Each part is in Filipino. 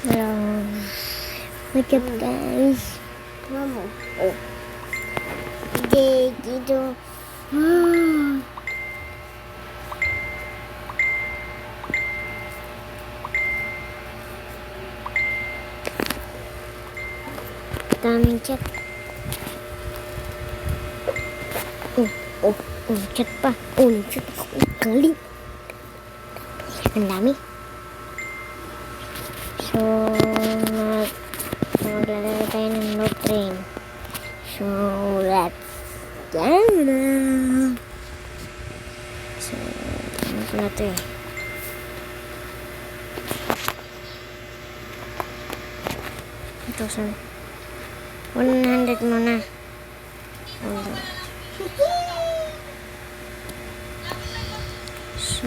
Hello. Wake up, guys. Mama. Oh. Dito. Daming chat. Chat pa. Chat ako. Galing. Ang dami. So, maglalagay tayo ng note train. So, let's go na. So, ano ko na ito eh. Ito, so, 100 muna. So,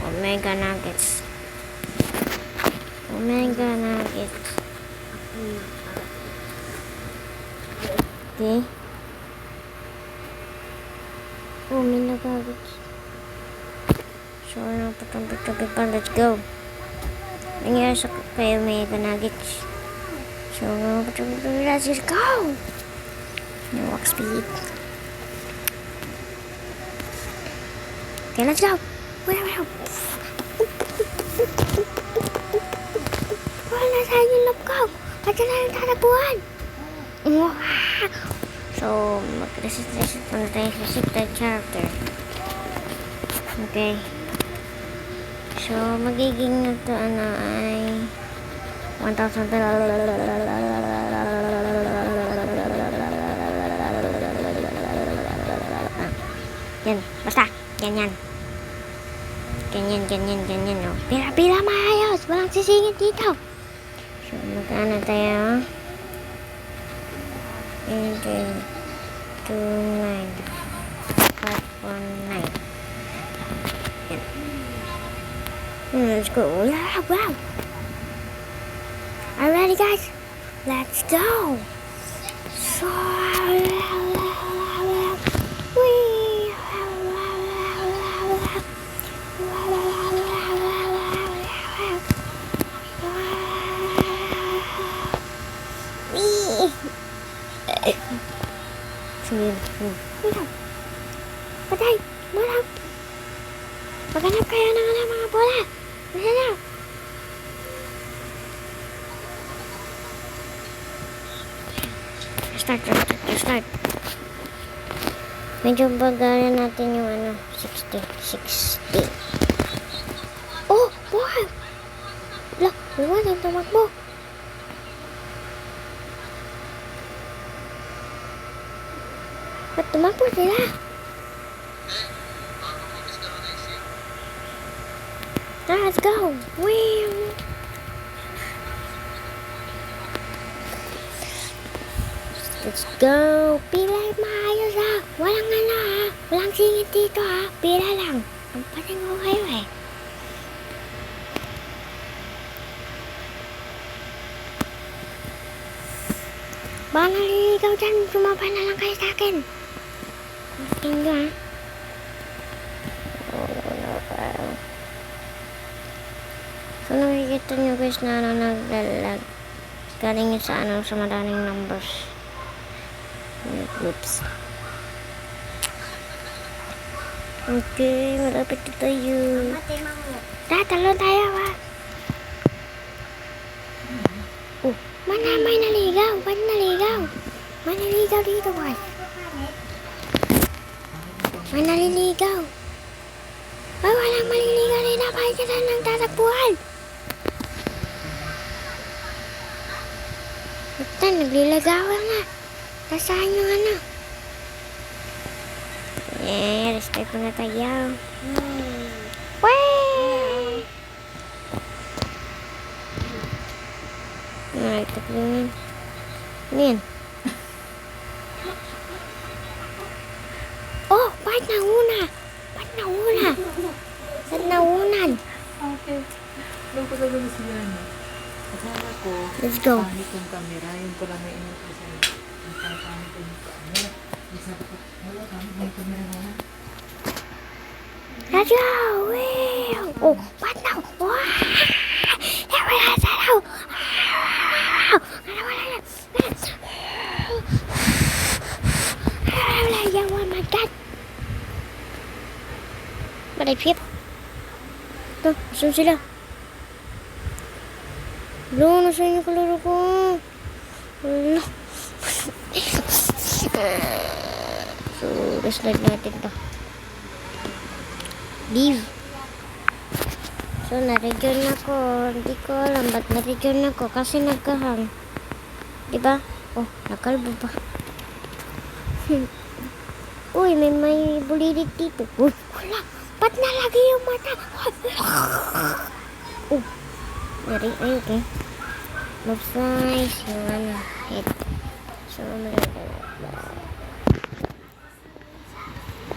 Omega Nuggets. Omega Nuggets. Okay. Omega Nuggets. So, napatong-patong pa. Let's go. Nangyari sa kay Omega Nuggets. So, napatong-patong. Let's go. No walk speed. Okay, let's go. Wow. Wala sa yung loob ko. Pati na yung tatapuan. Wow. So, mag-reset muna tayo sa secret character. Okay. So, magiging ito ay 1,000. Yan, basta. Ganyan. Ganyan, no? Pila maayos. Walang sisingit dito. So, magkano tayo? 829 519. Yan. Let's go. Wow. Are you ready, guys? Let's go. So, Patay! Marap! Maghanap kayo ng mga bola! Masalaw! Start. Medyo bagalan natin yung 60. Oh! Bola! Luwan ang tumakbo! Ba't tumakbo sila? Let's go! Let's go! Pila maayos ha! Walang walang singit dito ha! Pila lang! Pampasin ko kayo eh! Baka naliligaw dyan! Sumapa na lang kayo sa akin! Tingin nyo ha! So, nakikita nyo guys na naglalag. Galing yun sa sa madaling numbers. Oops. Okay, malapit na tayo. Talon tayo ha. Oh, may naligaw. Ba't naligaw? May naligaw dito guys. May naliligaw. Ay, walang maliligaw na napahit ka ng tatakbuhan. Ito, naglilagawan nga. Nasaan yung Yeah, restart muna tayo. Wee! Alright, tatlo yun. Ano yan? Oh, bakit nauna? Ba't naunan? Okay. Doon ko sabi sila na. Kasama ko. Let's go. Pangit yung camera. Yung pala may ingat ko sa pangit yung camera. Sabi ko, wala pangit yung camera na. Let's go! Wee! Oh, ba't na? Wow! Nawala sa daw! Nawala na! Nawala yan, oh my God! Maripip. Ito, saan sila? Wala, nasaan yung kalaro ko? Wala. So, reslide natin to. Leave. So, na-rejoin ako. Hindi ko alam ba't na-rejoin ako kasi nagkahang. Diba? Oh, nakalbo pa. Uy, may bulilit dito. Uy, wala. Ba't nalagi yung mata? Oh, ay, okay. Move size, yung ano, head. So,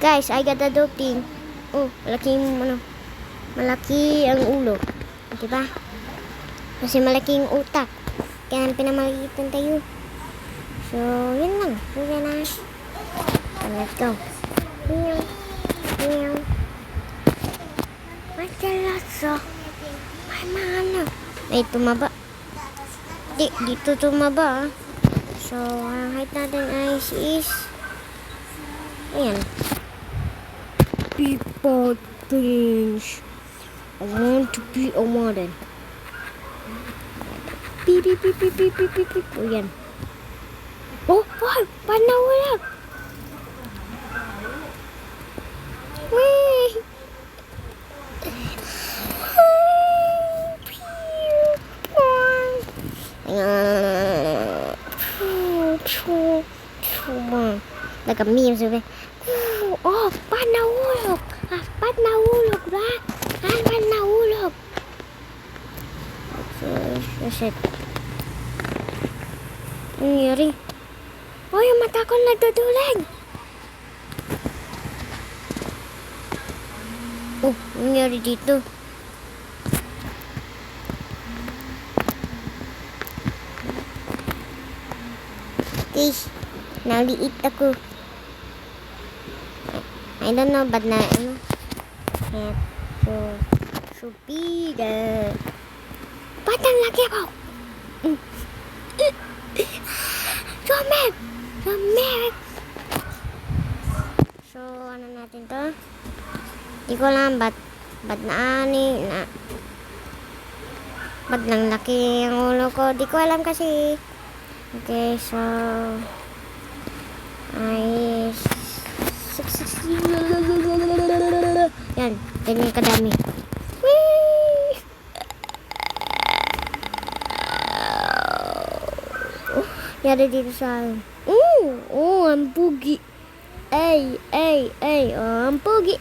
guys, I got a doping. Oh, malaki ang ulo. Diba? Kasi malaki yung utak. Kaya pinamalitan tayo. So, yun lang. Yun na. So, let's go. Madalas ay mga ano. Ay, tumaba. Dito tumaba. So, ang height natin ay is ayan. People things. I want to be a model. Beep. O yan. Oh, panawala. Wait. Nag-meme sabi. Oh, ba't nahulog? Ba't nahulog ba? Ba't nahulog? Shit. Ano nangyari? Oh, yung mata ko nagduduling. Oh, ano nangyari dito? Guys, naliit ako. I don't know, but na ano. So big. Ba't ang laki ako? Sumer! So, ano natin to? Di ko alam, ba't ba't lang laki ang ulo ko? Di ko alam kasi. Okay, so yan, ganyan kadami. Yari dito sa akin. Ang pugi. Ay, ang pugi.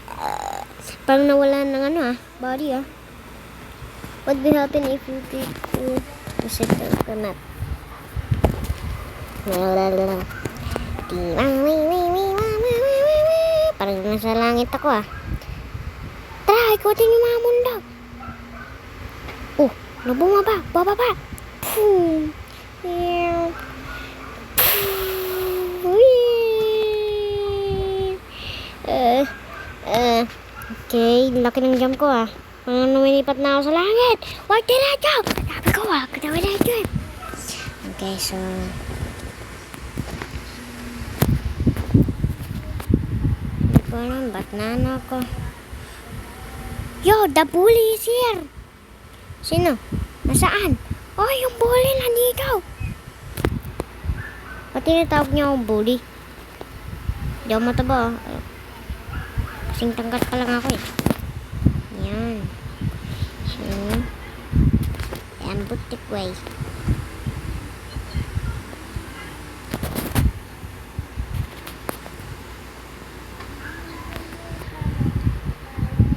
Parang nawalan ng ano body What will happen if you take to set the map? Parang nasa langit ako Tara, ikutin yung mga mundo. Oh, nabumaba. Bababa. Okay, laki ng jump ko Parang lumilipat na ako sa langit. Wag diretso. Sabi ko diretso Okay, so hindi ko alam ba't na ako. Yo, the bully is here. Sino? Nasaan? Oh, yung bully nandito. Ba't tinatawag niya akong bully? Hindi ako mataba Kasing tangkat pa lang ako Yan. So, yan, butik way.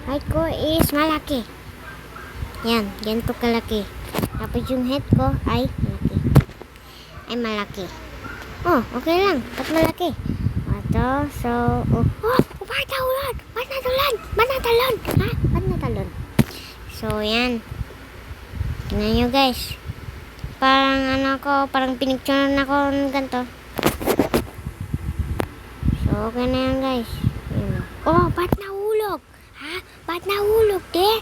Height ko is malaki. Yan, ganito kalaki. Tapos yung head ko ay malaki. Oh, okay lang. Ba't malaki? Ito, so, ba't natalon? So, yan. Tingnan nyo guys. Parang pinicturean ako ng ganito. So, okay na yan guys. Yan. Oh, ba't nahulog? Ba't nahulog, de?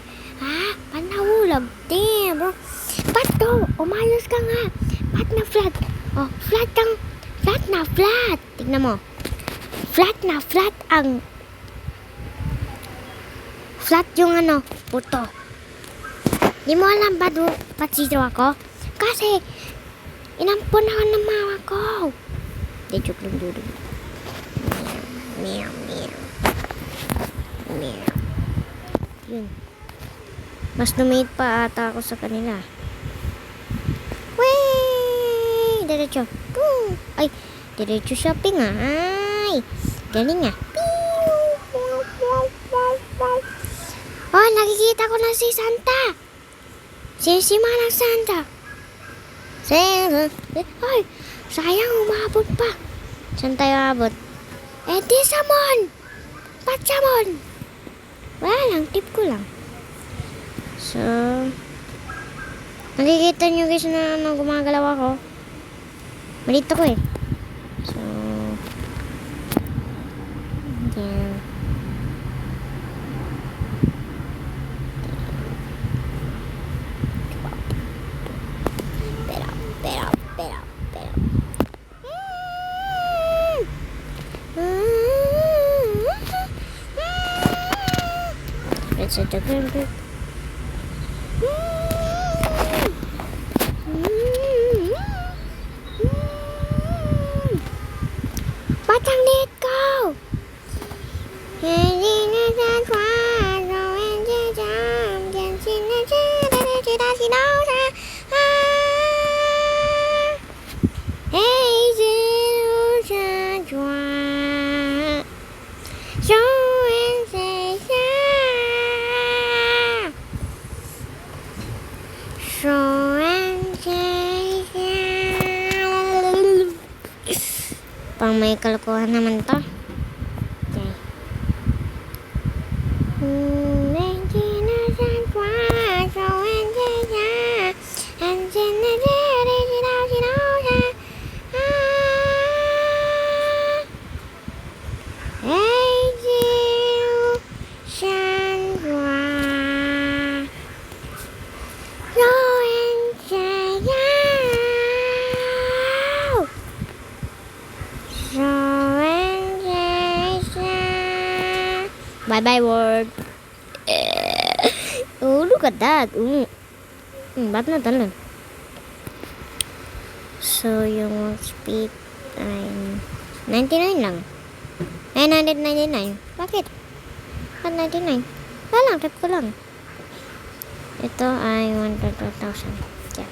flat na flat. Tignan mo. Flat na flat ang flat yung ano, puto. Di mo alam ba ba't zero ako? Kasi, inampun ako ng mama ko. Di, joke lang, joke lang. Meow, meow. Meow. Yun. Mas lumit pa ata ako sa kanila. Wee! Diretso. Boom! Ay, diretso shopping ah. Ay, galing ah. Oh, nakikita ko na si Santa. Si Manang Santa. Ay, sayang umabot pa. Saan tayo abot? Eh, di Samon. Ba't Samon? Wala lang, tip ko lang. So, nakikita nyo guys na ano, gumagalaw ako. Malito ko eh. So, yeah. Pero. It's a different group. Batang liit ko! Hindi na sa kwado, hindi jam, jansin na sila sinawsa. Hey, zero sa jwa. So and say sa. So and say sa. Pang may kalokohan naman to. Okay. Bye-bye world. Oh, look at that. Ba't na talan? So, yung speed ay 99 lang. 999. Bakit? Ba't 99? Wala lang, tap ko lang. Ito ay 1,000. Yeah.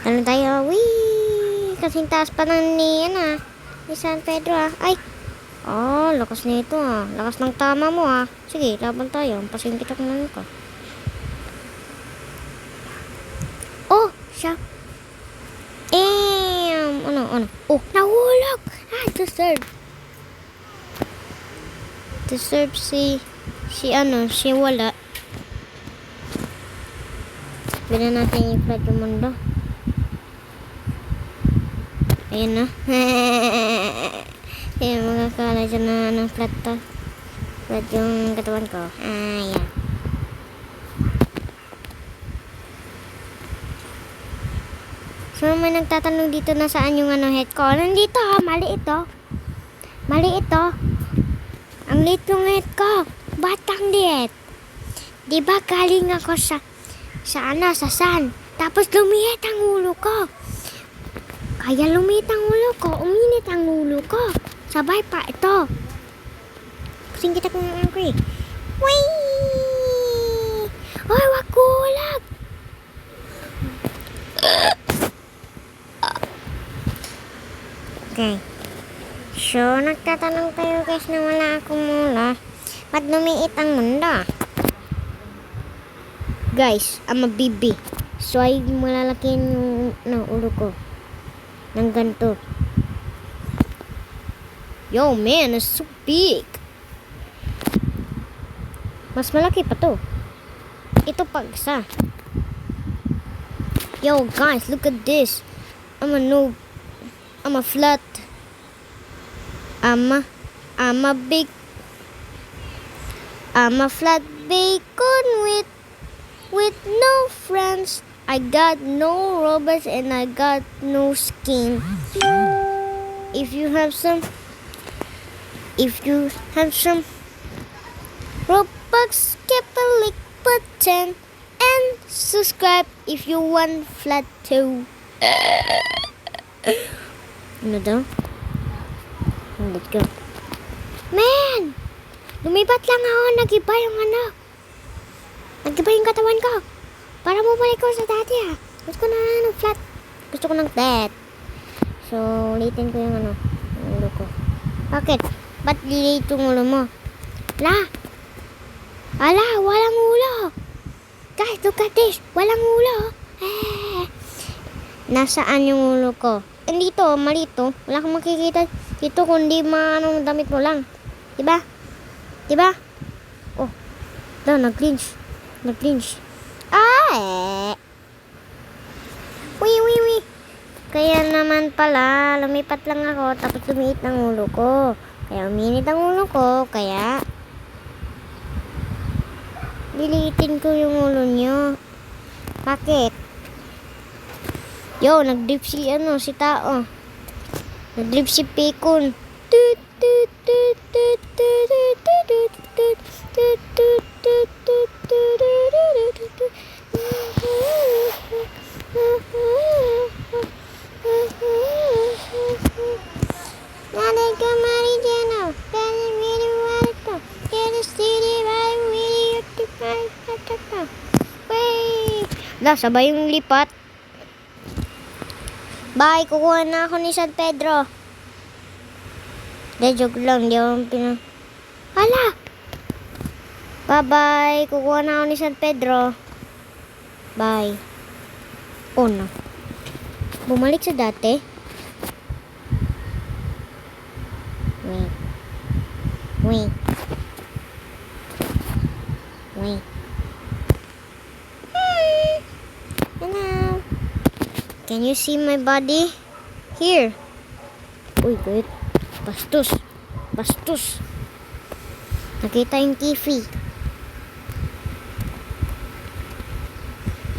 Talan tayo. Wee! Kasing taas pa ng ni San Pedro Ay! Oh, lakas nito Lakas ng tama mo Sige, laban tayo. Pasin kita kung ano ka. Oh, siya. Ano? Oh, nahulog. Deserve. Deserve si wala. Bila natin i-flood yung mundo. Ayan na. Ayan, magkakala dyan na flat to. Flat yung katawan ko. Ayan. So, may nagtatanong dito na saan yung head ko. Nandito maliit Maliit Ang liit yung head ko. Batang liit. Diba galing ako sa sun. Tapos lumiit ang ulo ko. Kaya lumiit ang ulo ko. Uminit ang ulo ko. Sabay pa ito. Kasing kita kung ang ko eh. Whee! Ay, wag kulag! Okay. So, nagtatanong tayo guys na wala akong mula. Ba't lumiit ang mundo? Guys, I'm a baby. So, ay malalaki yung ulo ko. Nang ganito. Yo, man, it's so big. Mas malaki pa to. Ito pa isa. Yo, guys, look at this. I'm a noob. I'm a flat. I'm a flat bacon with no friends I got no Robux and I got no skin. If you have some Robux, keep a like button and subscribe if you want flat too. Ano daw? Let's go. Man! Lumipat lang ako. Nag-iba yung ano. Nag-iba yung katawan ko. Para bumalik ko sa dati ah. Gusto ko na ng flat. Gusto ko ng flat. So, ulitin ko yung ano. Yung ulo ko. Bakit? Ba't delete yung ulo mo? Ala, walang ulo. Guys, look at this. Walang ulo. Nasaan yung ulo ko? Dito, malito. Wala kang makikita dito kundi anong damit mo lang. Diba? Oh, daw, nag-clinch. Wee. Kaya naman pala, lumipat lang ako tapos lumiit ng ulo ko. Kaya uminit ang ulo ko, kaya dilitin ko yung ulo nyo. Bakit? Yo, nag-drip si tao. Nag-drip si Pikon. Nanay ka Marijano. Kaya really wanted to. Get a city right really up to my way. Sabay yung lipat. Bye, kukuha na ako ni San Pedro. Joke lang, di ako Hala! Bye-bye, kukuha na ako ni San Pedro. Bye. Oh no. Bumalik sa dati. Wait. Hello. Can you see my body? Here. Uy, wait. Bastos. Nakita yung TV.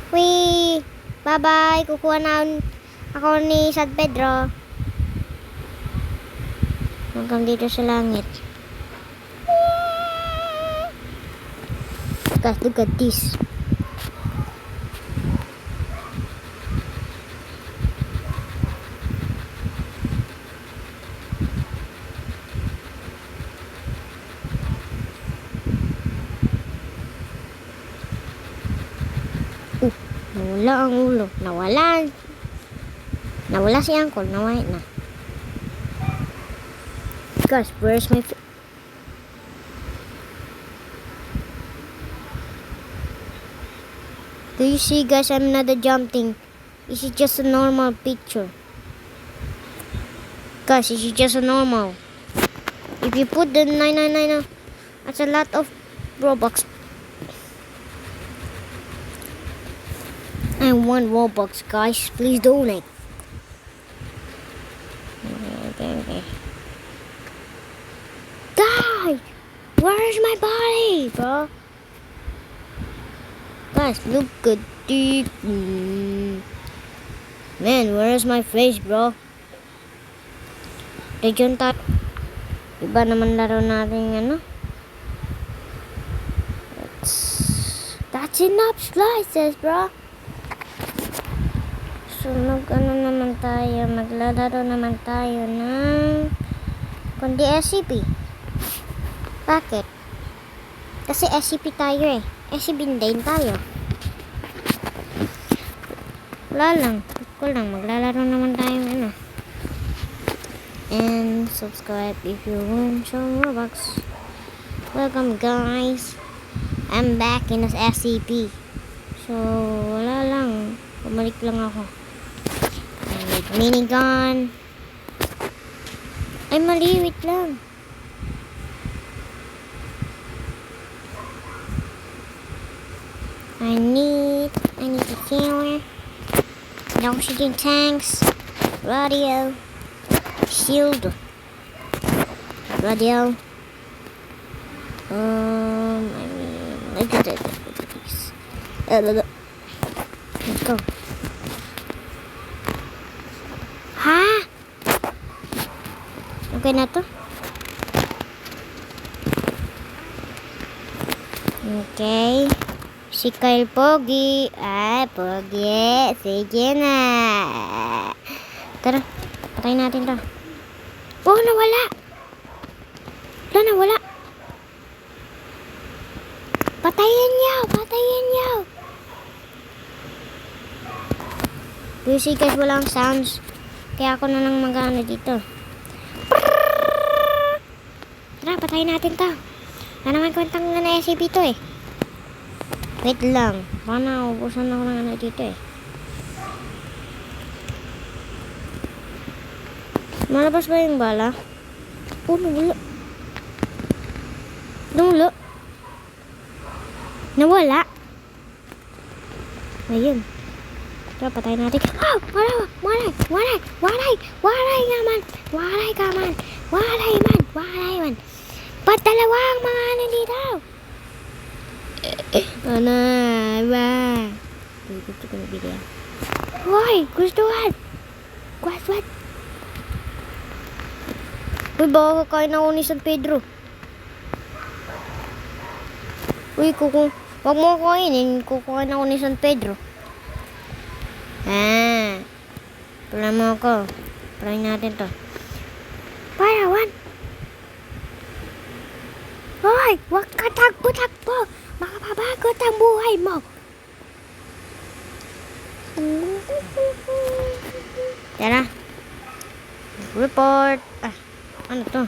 Wee! Bye-bye. Kukuha na ako ni San Pedro. Hanggang dito sa langit. Guys, look at this. Nawala ang ulo. Nawala si Uncle. Nawala na. Gosh, where's my... Do you see, guys? I'm not jumping. This is just a normal picture. Guys, this is just a normal. If you put the 999, that's a lot of Robux. I want Robux, guys. Please donate. Okay. Guys, where's my body, bro? Guys, look at this. Man, where's my face, bro? Region tayo. Iba naman laro natin, ano? That's enough slices, bro. So, maglalaro naman tayo ng kundi SCP. Bakit? Kasi SCP tayo eh. SCP din tayo. Wala lang. Maglalaro naman tayo ano. And subscribe if you want some Robux. Welcome guys. I'm back in this SCP. So, wala lang. Bumalik lang ako. With minigun. Ay, mali. Wait lang. I need a camera. Oxygen tanks. Radio. Shield. Radio. Look at this. go. Ha? Okay na to? Okay. Si Kyle pogi. Pogi. Sige na. Tara, patayin natin to. Oh, nawala. Nawala. Patayin niyo. Busy guys, walang sounds. Kaya ako na lang mag-ano dito. Tara, patayin natin to. Wala naman kwentang na SCP to eh. Wait lang. Baka naubusan ako ng ano dito eh. Malabas ba yung bala? Oh, nawala. Ayun. Tara, patayin natin. Oh! Walay man. Ba't dalawang mga ano dito? Ano ba? Gusto ko na bigyan. Hoy! Gustuhan! What? Uy, baka kakain ako ni San Pedro. Uy, wag mo kainin. Kukuhain ako ni San Pedro. Pala mo ako. Parayin natin to. Parawan! Hoy! Huwag ka takbo-takbo! Makapabagot ang buhay mo! Tara. Report. Ano to?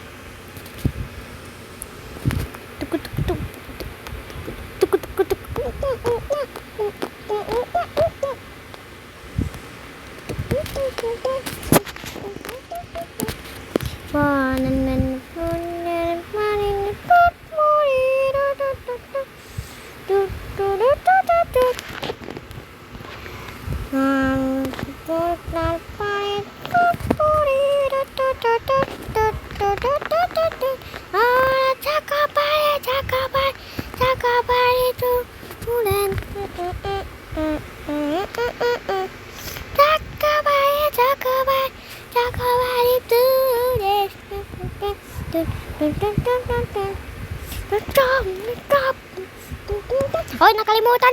Oh, nakalimutan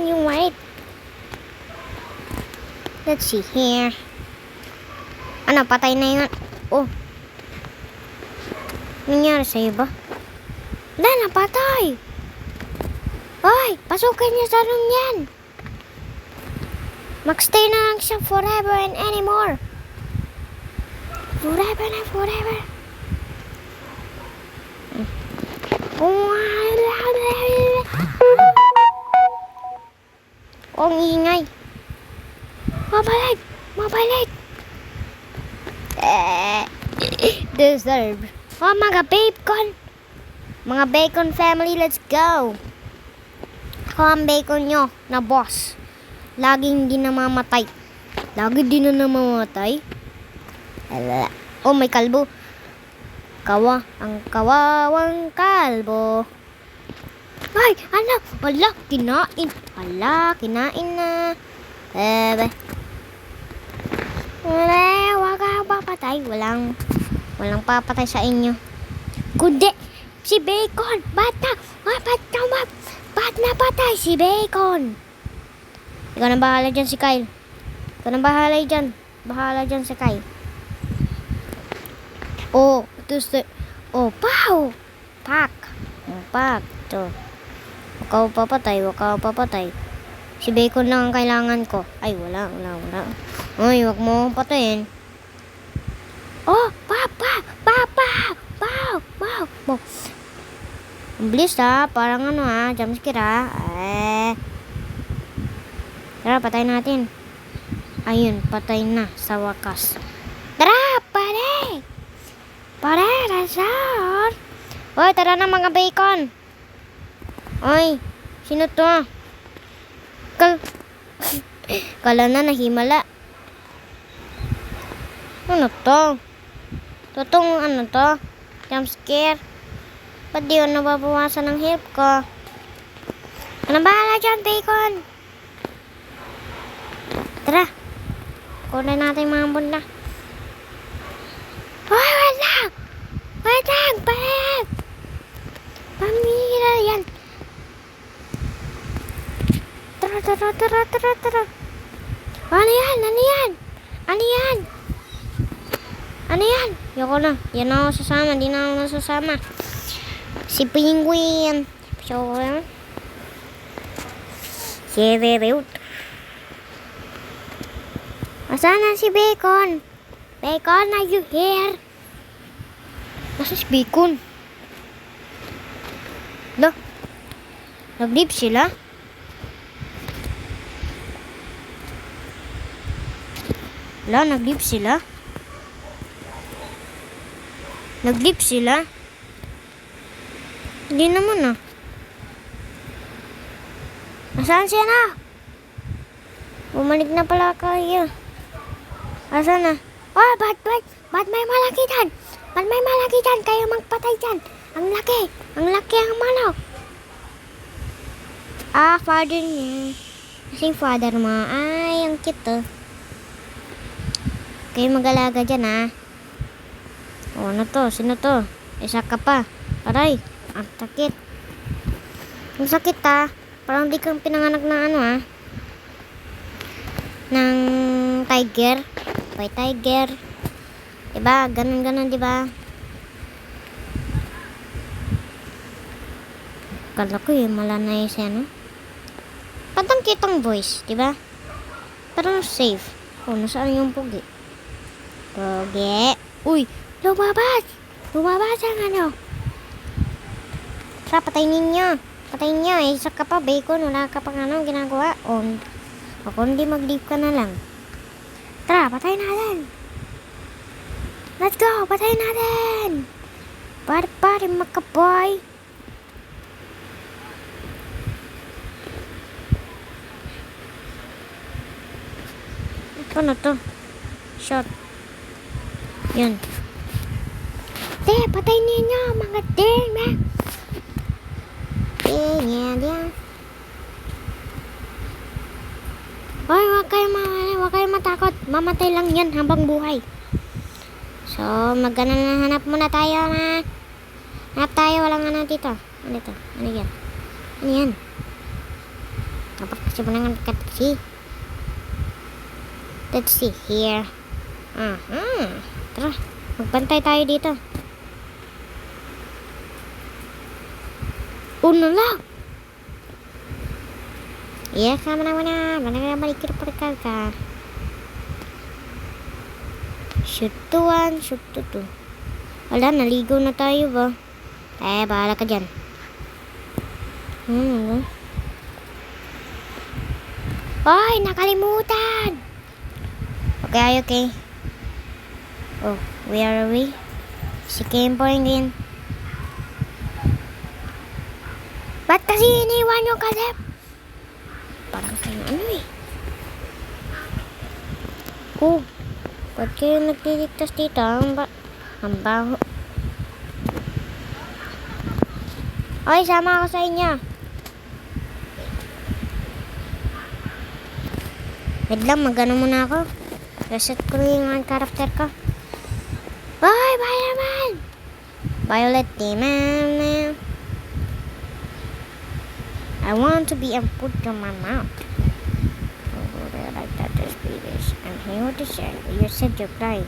yung white. Let's see here. Ano, patay na yun. Oh. Nangyari sa'yo ba? Napatay. Hoy, pasukin niya sa room yan. Mag-stay na lang siya forever and anymore. Forever and forever. Oh, ang ingay. Mabalik. Deserve. Oh, mga bacon. Mga bacon family, let's go. Ako ang bacon nyo na boss. Laging di namamatay. Lagi di na namamatay. Oh, may kalbo. Ang kawawang kalbo. Ay, ano? Wala, kinain. Kinain na. Wag kang papatay. Walang papatay sa inyo. Kundi, si Bacon. Ba't napatay si Bacon? Ikaw na bahala dyan si Kyle. Bahala dyan si Kyle. Oh, pow! Pak. To. Wag ka papatay. Si Bacon lang ang kailangan ko. Ay, wala. Ay, wag mo patayin. Oh, papa! Ang bilis parang jumpscare Tara, patayin natin. Ayun, patay na sa wakas. Tara, pare, Razor. Oy, tara na mga bacon. Oy, sino to? Kala na nahimala. Ano to? Ano to? Jumpscare. Ba't di nababawasan ng help ko? Ano bahala dyan, Bacon? Tara. Kunin natin yung mga bunda. Hoy, wait lang! Wait lang! Balik! Pamira yan. Tara. Ano yan? Ano yan? Yoko na. Yan ako sasama. Di na ako nasasama. Si Penguin. So, si Rerut. Asan na si Bacon? Bacon, are you here? Nasa si Bacon? Lo, nag-leave sila? Nag-leave sila? Nag-leave sila? Hindi naman ah. Nasaan siya na? Bumalik na pala kayo. Asan na? Oh, ba't may malaki dyan? Ba't may malaki dyan? Kayo magpatay dyan. Ang laki ang manok. Ah, father niya. Kasi father mo. Ay, ang cute to. Kayo mag-alaga dyan ah. Oh, ano to? Sino to? Isa ka pa. Aray, ang sakit. Ang sakit ah. Parang di kang pinanganak ng ano ah. Ng tiger. White tiger. Diba? Ganun, diba? Kala ko yung malanay siya, no? Patang kitang voice, diba? Parang safe. Oh, nasaan yung pugi? Pugi. Uy! Lumabas ang ano. Tara, patayin ninyo. Isa ka pa, Bacon. Wala ka pang ano ginagawa. Oh, ako hindi mag-leave ka na lang. Tara, patayin natin. Let's go, patayin natin. Pare, makaboy. Ito na to. Shot. Yun. Patayin ninyo, mga ding, na. Yan. Hoy, huwag kayo matakot. Mamatay lang yan habang buhay. So, hanap muna tayo na. Hanap tayo, walang ano dito. Ano ito? Ano yan? Ano yan? Dapat kasi mo nang kasi. Let's see here. Tara, magbantay tayo dito. Uno lang. Iya, mana balik ka. Shoot to. Wala, naligo na tayo ba? Bahala ka dyan. Ay, nakalimutan. Okay. Oh, where are we? Si Penguin. Ba't kasi iniwan nyo kasi? Parang kayo ano eh. Oh, ba't kayo nagtiligtas dito? Ang baho. Ay, sama ako sa inyo. Wait lang, magano muna ako. Reset ko yung character ko. Bye naman! Violet Demon. I want to be and put on my mouth. Like that is Swedish. I'm here to share. You said you're crying.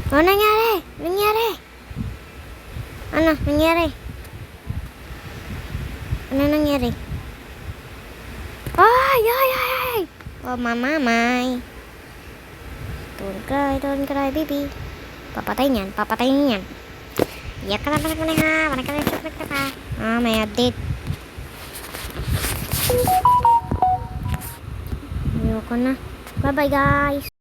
Ano nangyari? Ano nangyari? Ay! Oh, mamamay. Don't cry, baby. Papatayin yan. Iyak ka na ha. May update. Ayoko na. Bye-bye, guys.